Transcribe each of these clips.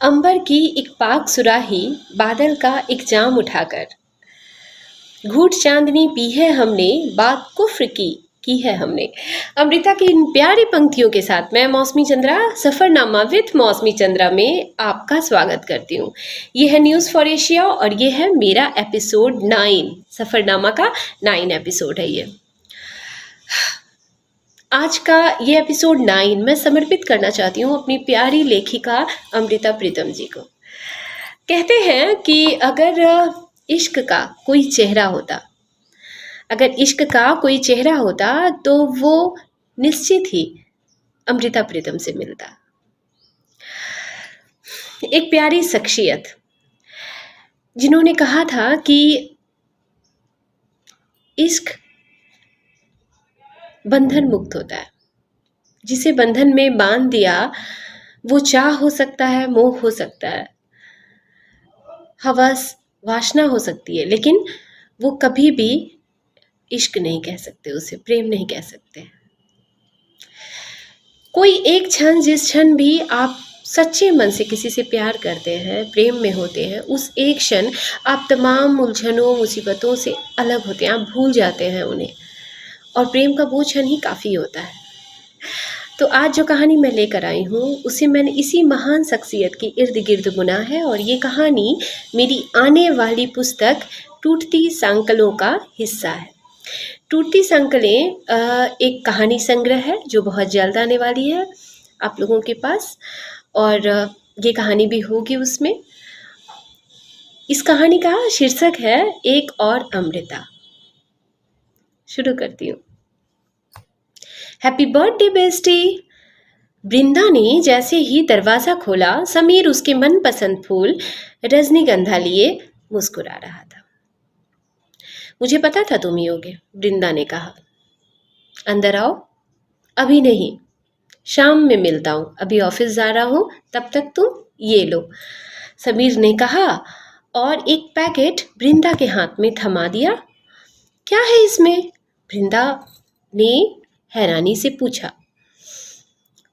अंबर की एक पाक सुराही, बादल का एक जाम उठाकर, घूट चांदनी पी है हमने, बात कुफ्र की है हमने। अमृता की इन प्यारी पंक्तियों के साथ मैं मौसमी चंद्रा सफरनामा विथ मौसमी चंद्रा में आपका स्वागत करती हूँ। ये है न्यूज़ फॉर एशिया और ये है मेरा एपिसोड 9, सफरनामा का 9 एपिसोड है ये। आज का ये एपिसोड 9 मैं समर्पित करना चाहती हूँ अपनी प्यारी लेखिका अमृता प्रीतम जी को। कहते हैं कि अगर इश्क का कोई चेहरा होता, अगर इश्क का कोई चेहरा होता तो वो निश्चित ही अमृता प्रीतम से मिलता। एक प्यारी शख्सियत जिन्होंने कहा था कि इश्क बंधन मुक्त होता है, जिसे बंधन में बांध दिया वो चाह हो सकता है, मोह हो सकता है, हवस, वासना हो सकती है, लेकिन वो कभी भी इश्क नहीं कह सकते, उसे प्रेम नहीं कह सकते। कोई एक क्षण, जिस क्षण भी आप सच्चे मन से किसी से प्यार करते हैं, प्रेम में होते हैं, उस एक क्षण आप तमाम उलझनों, मुसीबतों से अलग होते हैं, आप भूल जाते हैं उन्हें, और प्रेम का वो क्षण ही काफ़ी होता है। तो आज जो कहानी मैं लेकर आई हूँ उसे मैंने इसी महान शख्सियत के इर्द गिर्द बुना है, और ये कहानी मेरी आने वाली पुस्तक टूटती सांकलों का हिस्सा है। टूटती सांकलें एक कहानी संग्रह है जो बहुत जल्द आने वाली है आप लोगों के पास, और ये कहानी भी होगी उसमें। इस कहानी का शीर्षक है एक और अमृता। शुरू करती हूँ। Happy birthday bestie. वृंदा ने जैसे ही दरवाज़ा खोला, समीर उसके मनपसंद फूल रजनीगंधा लिए मुस्कुरा रहा था। मुझे पता था तुम ही होगे, वृंदा ने कहा। अंदर आओ। अभी नहीं, शाम में मिलता हूँ, अभी ऑफिस जा रहा हूँ, तब तक तुम ये लो, समीर ने कहा और एक पैकेट वृंदा के हाथ में थमा दिया। क्या है इसमें? वृंदा ने हैरानी से पूछा।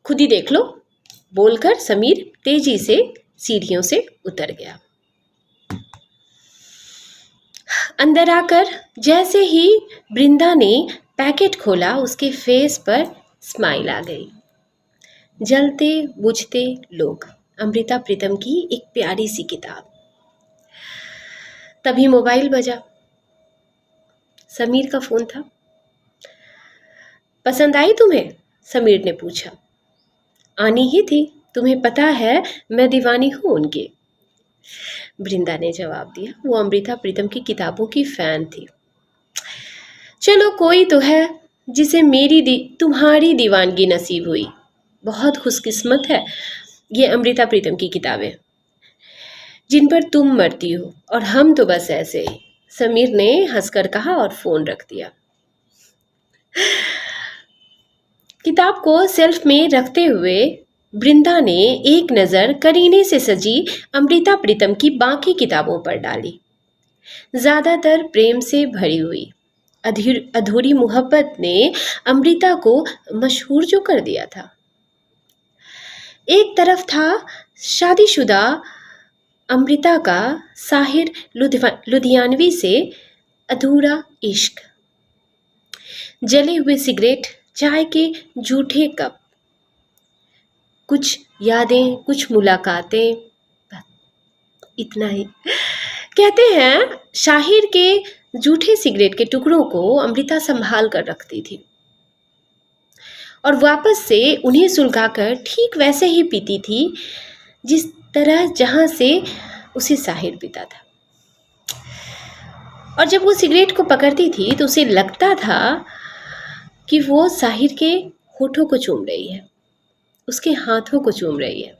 खुद ही देख लो, बोलकर समीर तेजी से सीढ़ियों से उतर गया। अंदर आकर जैसे ही वृंदा ने पैकेट खोला, उसके फेस पर स्माइल आ गई। जलते बुझते लोग, अमृता प्रीतम की एक प्यारी सी किताब। तभी मोबाइल बजा। समीर का फोन था। पसंद आई तुम्हें? समीर ने पूछा। आनी ही थी, तुम्हें पता है मैं दीवानी हूँ उनकी, वृंदा ने जवाब दिया। वो अमृता प्रीतम की किताबों की फैन थी। चलो कोई तो है जिसे तुम्हारी दीवानगी नसीब हुई। बहुत खुशकिस्मत है ये अमृता प्रीतम की किताबें, जिन पर तुम मरती हो, और हम तो बस ऐसे ही, समीर ने हंसकर कहा और फोन रख दिया। किताब को शेल्फ में रखते हुए वृंदा ने एक नज़र करीने से सजी अमृता प्रीतम की बाकी किताबों पर डाली। ज़्यादातर प्रेम से भरी हुई। अधूरी मोहब्बत ने अमृता को मशहूर जो कर दिया था। एक तरफ था शादीशुदा अमृता का साहिर लुधियानवी से अधूरा इश्क, जले हुए सिगरेट, चाय के जूठे कप, कुछ यादें, कुछ मुलाकातें, इतना ही। कहते हैं शाहिर के जूठे सिगरेट के टुकड़ों को अमृता संभाल कर रखती थी और वापस से उन्हें सुलगाकर ठीक वैसे ही पीती थी जिस तरह जहां से उसे साहिर पीता था। और जब वो सिगरेट को पकड़ती थी तो उसे लगता था कि वो साहिर के होठों को चूम रही है, उसके हाथों को चूम रही है।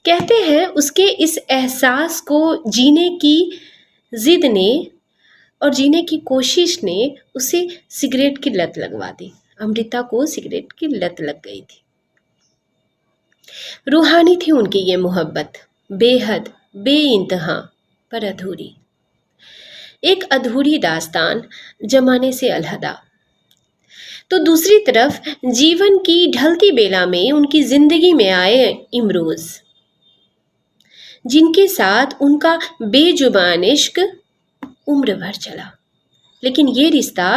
कहते हैं उसके इस एहसास को जीने की जिद ने और जीने की कोशिश ने उसे सिगरेट की लत लगवा दी। अमृता को सिगरेट की लत लग गई थी। रूहानी थी उनकी ये मोहब्बत, बेहद, बेइंतहा, पर अधूरी। एक अधूरी दास्तान, जमाने से अलहदा। तो दूसरी तरफ जीवन की ढलती बेला में उनकी जिंदगी में आए इमरोज। जिनके साथ उनका बेजुबान इश्क उम्र भर चला, लेकिन ये रिश्ता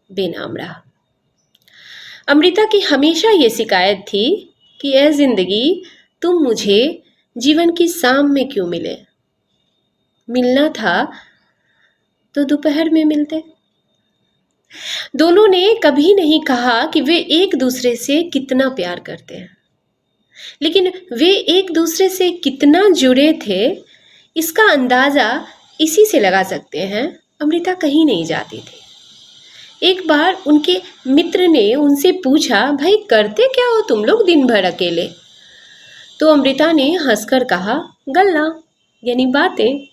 बेनाम रहा। अमृता की हमेशा ये शिकायत थी कि ए जिंदगी, तुम मुझे जीवन की शाम में क्यों मिले? मिलना था तो दोपहर में मिलते। दोनों ने कभी नहीं कहा कि वे एक दूसरे से कितना प्यार करते हैं, लेकिन वे एक दूसरे से कितना जुड़े थे इसका अंदाजा इसी से लगा सकते हैं। अमृता कहीं नहीं जाती थी। एक बार उनके मित्र ने उनसे पूछा, भाई करते क्या हो तुम लोग दिन भर अकेले? तो अमृता ने हंसकर कहा, गल्ला, यानी बातें।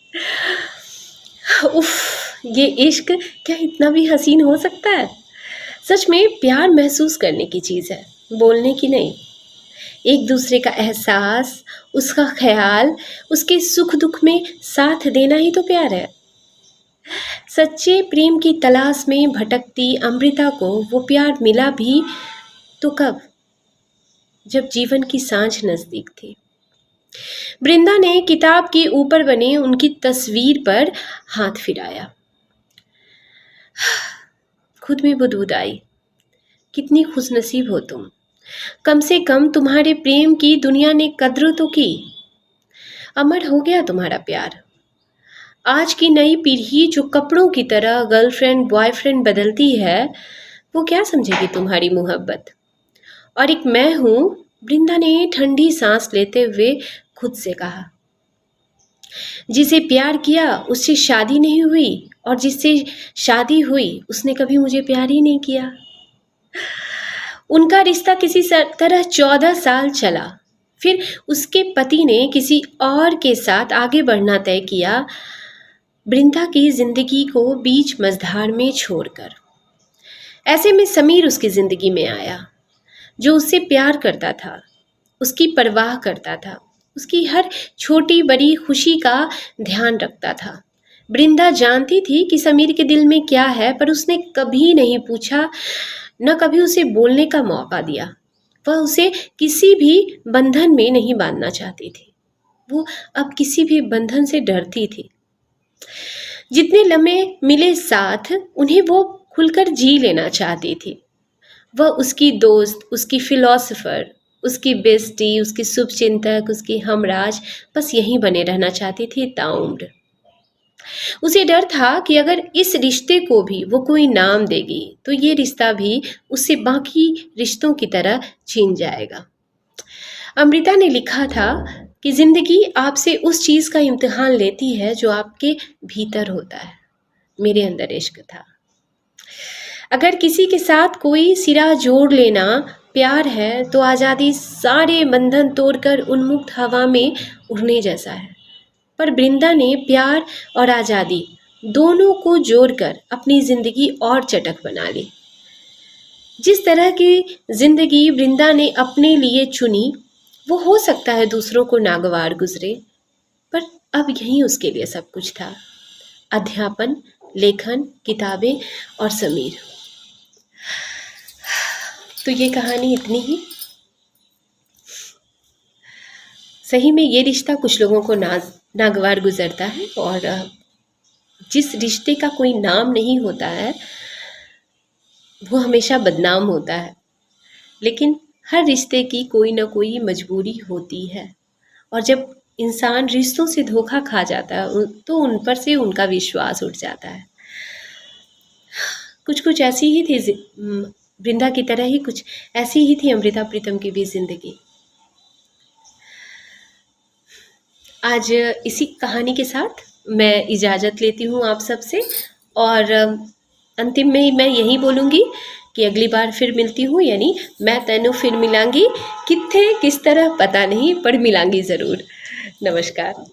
उफ, ये इश्क क्या इतना भी हसीन हो सकता है? सच में प्यार महसूस करने की चीज़ है, बोलने की नहीं। एक दूसरे का एहसास, उसका ख्याल, उसके सुख दुख में साथ देना ही तो प्यार है। सच्चे प्रेम की तलाश में भटकती अमृता को वो प्यार मिला भी तो कब? जब जीवन की सांझ नजदीक थी। वृंदा ने किताब के ऊपर बने उनकी तस्वीर पर हाथ फिराया। खुद में बुदबुदाई, कितनी खुशनसीब हो तुम। कम से कम तुम्हारे प्रेम की दुनिया ने कद्र तो की। अमर हो गया तुम्हारा प्यार। आज की नई पीढ़ी जो कपड़ों की तरह गर्लफ्रेंड बॉयफ्रेंड बदलती है, वो क्या समझेगी तुम्हारी मोहब्बत? और एक मैं हूँ, वृंदा ने ठंडी सांस लेते हुए खुद से कहा। जिसे प्यार किया उससे शादी नहीं हुई, और जिससे शादी हुई उसने कभी मुझे प्यार ही नहीं किया। उनका रिश्ता किसी तरह 14 साल चला। फिर उसके पति ने किसी और के साथ आगे बढ़ना तय किया, वृंदा की जिंदगी को बीच मझधार में छोड़कर। ऐसे में समीर उसकी जिंदगी में आया, जो उससे प्यार करता था, उसकी परवाह करता था, उसकी हर छोटी बड़ी खुशी का ध्यान रखता था। वृंदा जानती थी कि समीर के दिल में क्या है, पर उसने कभी नहीं पूछा, न कभी उसे बोलने का मौका दिया। वह उसे किसी भी बंधन में नहीं बांधना चाहती थी। वो अब किसी भी बंधन से डरती थी। जितने लम्हे मिले साथ, उन्हें वो खुलकर जी लेना चाहती थी। वह उसकी दोस्त, उसकी फिलॉसफर, उसकी बेस्टी, उसकी शुभचिंतक, उसकी हमराज बस यहीं बने रहना चाहती थी ताउम्र। उसे डर था कि अगर इस रिश्ते को भी वो कोई नाम देगी तो ये रिश्ता भी उससे बाकी रिश्तों की तरह छीन जाएगा। अमृता ने लिखा था कि जिंदगी आपसे उस चीज का इम्तिहान लेती है जो आपके भीतर होता है। मेरे अंदर इश्क था। अगर किसी के साथ कोई सिरा जोड़ लेना प्यार है, तो आज़ादी सारे बंधन तोड़कर उन्मुक्त हवा में उड़ने जैसा है। पर वृंदा ने प्यार और आज़ादी दोनों को जोड़कर अपनी जिंदगी और चटक बना ली। जिस तरह की जिंदगी वृंदा ने अपने लिए चुनी, वो हो सकता है दूसरों को नागवार गुजरे, पर अब यही उसके लिए सब कुछ था। अध्यापन, लेखन, किताबें और समीर। तो ये कहानी इतनी ही। सही में ये रिश्ता कुछ लोगों को नागवार गुजरता है, और जिस रिश्ते का कोई नाम नहीं होता है वो हमेशा बदनाम होता है। लेकिन हर रिश्ते की कोई ना कोई मजबूरी होती है, और जब इंसान रिश्तों से धोखा खा जाता है तो उन पर से उनका विश्वास उठ जाता है। कुछ कुछ ऐसी ही थी वृंदा की तरह ही कुछ ऐसी ही थी अमृता प्रीतम की भी जिंदगी। आज इसी कहानी के साथ मैं इजाज़त लेती हूँ आप सबसे, और अंतिम में मैं यही बोलूँगी कि अगली बार फिर मिलती हूँ, यानी मैं तैनू फिर मिलांगी। कित्थे किस तरह पता नहीं, पर मिलांगी ज़रूर। नमस्कार।